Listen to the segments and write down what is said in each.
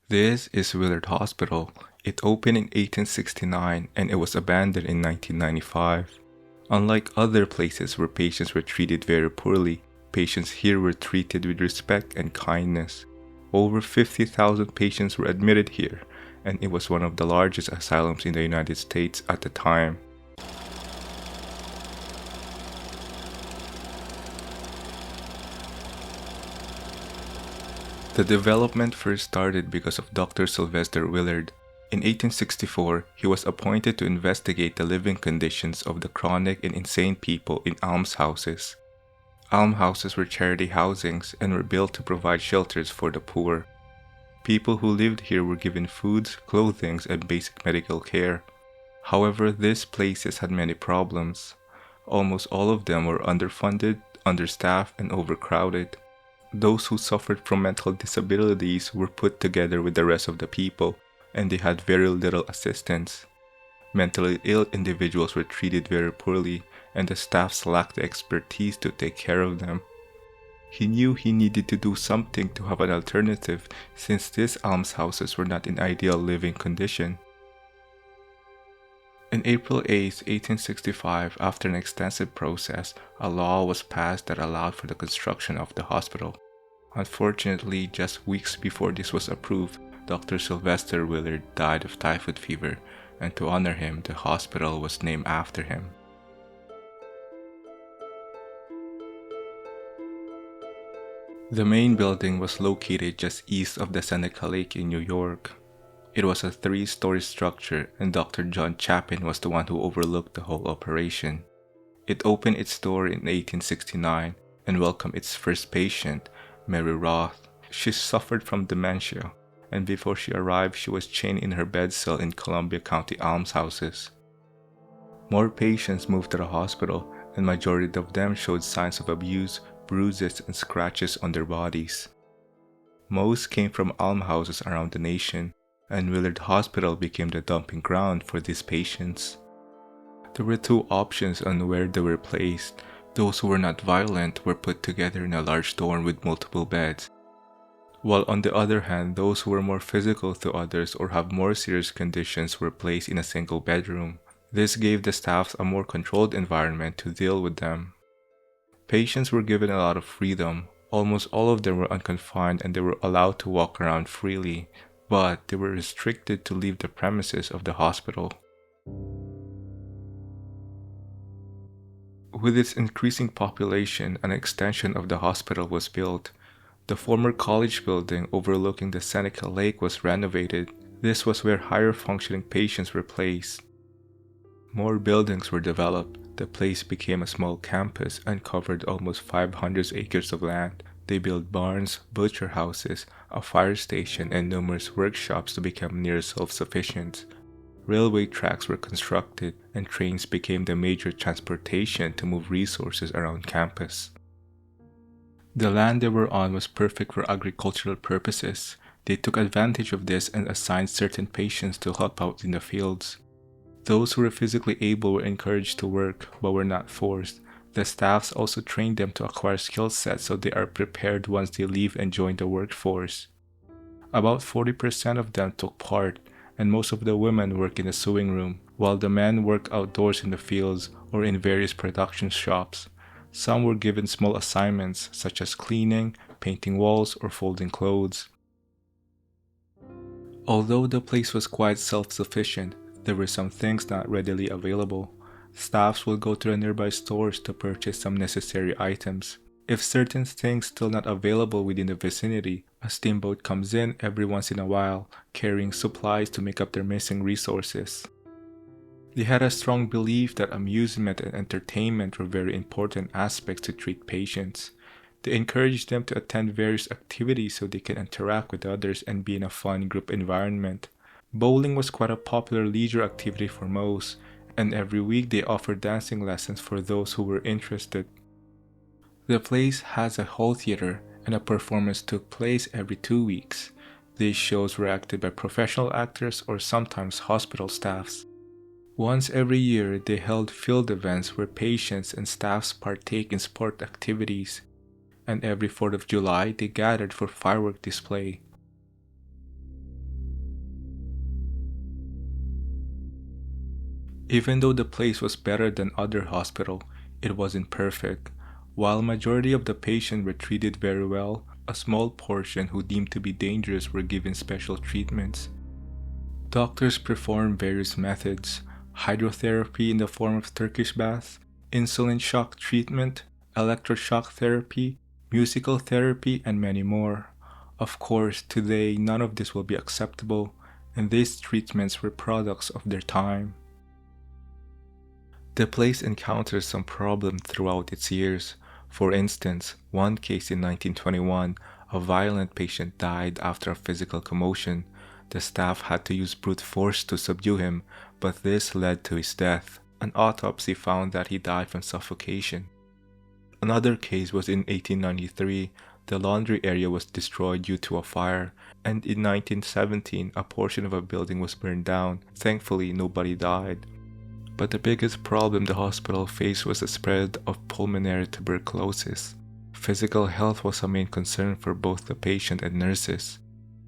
This is Willlard Hospital. It opened in 1869 and it was abandoned in 1995. Unlike other places where patients were treated very poorly, patients here were treated with respect and kindness. Over 50,000 patients were admitted here, and it was one of the largest asylums in the United States at the time. The development first started because of Dr. Sylvester Willlard. In 1864, he was appointed to investigate the living conditions of the chronic and insane people in almshouses. Almhouses were charity housings and were built to provide shelters for the poor. People who lived here were given foods, clothing, and basic medical care. However, these places had many problems. Almost all of them were underfunded, understaffed, and overcrowded. Those who suffered from mental disabilities were put together with the rest of the people, and they had very little assistance. Mentally ill individuals were treated very poorly, and the staffs lacked the expertise to take care of them. He knew he needed to do something to have an alternative, since these almshouses were not in ideal living condition. On April 8, 1865, after an extensive process, a law was passed that allowed for the construction of the hospital. Unfortunately, just weeks before this was approved, Dr. Sylvester Willlard died of typhoid fever, and to honor him, the hospital was named after him. The main building was located just east of the Seneca Lake in New York. It was a 3-story structure, and Dr. John Chapin was the one who overlooked the whole operation. It opened its door in 1869 and welcomed its first patient, Mary Roth. She suffered from dementia, and before she arrived, she was chained in her bed cell in Columbia County almshouses. More patients moved to the hospital, and majority of them showed signs of abuse, bruises, and scratches on their bodies. Most came from almhouses around the nation, and Willlard Hospital became the dumping ground for these patients. There were 2 options on where they were placed. Those who were not violent were put together in a large dorm with multiple beds, while on the other hand, those who were more physical to others or have more serious conditions were placed in a single bedroom. This gave the staffs a more controlled environment to deal with them. Patients were given a lot of freedom. Almost all of them were unconfined and they were allowed to walk around freely, but they were restricted to leave the premises of the hospital. With its increasing population, an extension of the hospital was built. The former college building overlooking the Seneca Lake was renovated. This was where higher functioning patients were placed. More buildings were developed. The place became a small campus and covered almost 500 acres of land. They built barns, butcher houses, a fire station, and numerous workshops to become near self-sufficient. Railway tracks were constructed, and trains became the major transportation to move resources around campus. The land they were on was perfect for agricultural purposes. They took advantage of this and assigned certain patients to help out in the fields. Those who were physically able were encouraged to work, but were not forced. The staffs also trained them to acquire skill sets so they are prepared once they leave and join the workforce. About 40% of them took part, and most of the women work in the sewing room, while the men work outdoors in the fields or in various production shops. Some were given small assignments such as cleaning, painting walls, or folding clothes. Although the place was quite self-sufficient, there were some things not readily available. Staffs would go to the nearby stores to purchase some necessary items. If certain things still not available within the vicinity, a steamboat comes in every once in a while, carrying supplies to make up their missing resources. They had a strong belief that amusement and entertainment were very important aspects to treat patients. They encouraged them to attend various activities so they can interact with others and be in a fun group environment. Bowling was quite a popular leisure activity for most, and every week they offered dancing lessons for those who were interested. The place has a whole theater, and a performance took place every 2 weeks. These shows were acted by professional actors or sometimes hospital staffs. Once every year, they held field events where patients and staffs partake in sport activities, and every 4th of July, they gathered for firework display. Even though the place was better than other hospitals, it wasn't perfect. While majority of the patients were treated very well, a small portion who deemed to be dangerous were given special treatments. Doctors performed various methods: hydrotherapy in the form of Turkish baths, insulin shock treatment, electroshock therapy, musical therapy, and many more. Of course, today none of this will be acceptable, and these treatments were products of their time. The place encountered some problems throughout its years. For instance, one case in 1921, a violent patient died after a physical commotion. The staff had to use brute force to subdue him, but this led to his death. An autopsy found that he died from suffocation. Another case was in 1893. The laundry area was destroyed due to a fire, and in 1917, a portion of a building was burned down. Thankfully, nobody died. But the biggest problem the hospital faced was the spread of pulmonary tuberculosis. Physical health was a main concern for both the patient and nurses.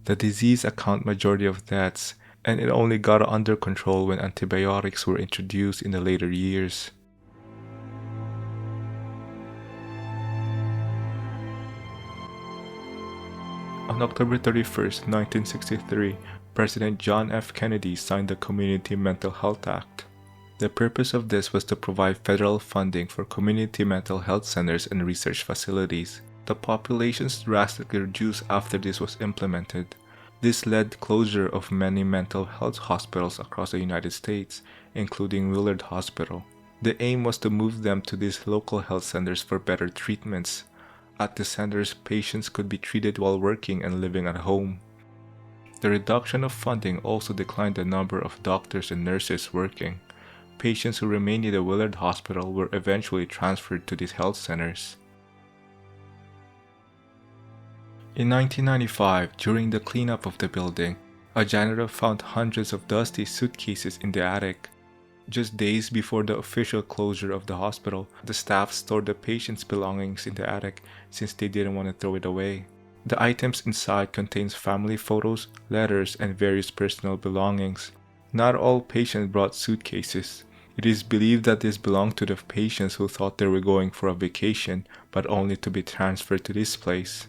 The disease accounted majority of deaths, and it only got under control when antibiotics were introduced in the later years. On October 31st, 1963, President John F. Kennedy signed the Community Mental Health Act. The purpose of this was to provide federal funding for community mental health centers and research facilities. The populations drastically reduced after this was implemented. This led to closure of many mental health hospitals across the United States, including Willlard Hospital. The aim was to move them to these local health centers for better treatments. At the centers, patients could be treated while working and living at home. The reduction of funding also declined the number of doctors and nurses working. Patients who remained in the Willlard Hospital were eventually transferred to these health centers. In 1995, during the cleanup of the building, a janitor found hundreds of dusty suitcases in the attic. Just days before the official closure of the hospital, the staff stored the patient's belongings in the attic since they didn't want to throw it away. The items inside contains family photos, letters, and various personal belongings. Not all patients brought suitcases. It is believed that this belonged to the patients who thought they were going for a vacation, but only to be transferred to this place.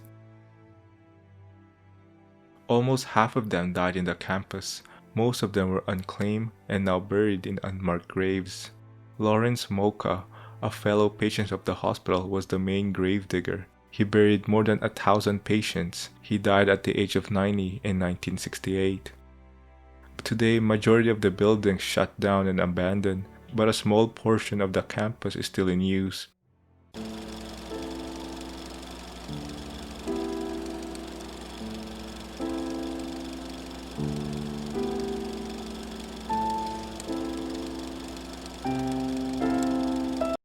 Almost half of them died in the campus. Most of them were unclaimed and now buried in unmarked graves. Lawrence Mocha, a fellow patient of the hospital, was the main gravedigger. He buried more than 1,000 patients. He died at the age of 90 in 1968. Today, majority of the buildings shut down and abandoned, but a small portion of the campus is still in use.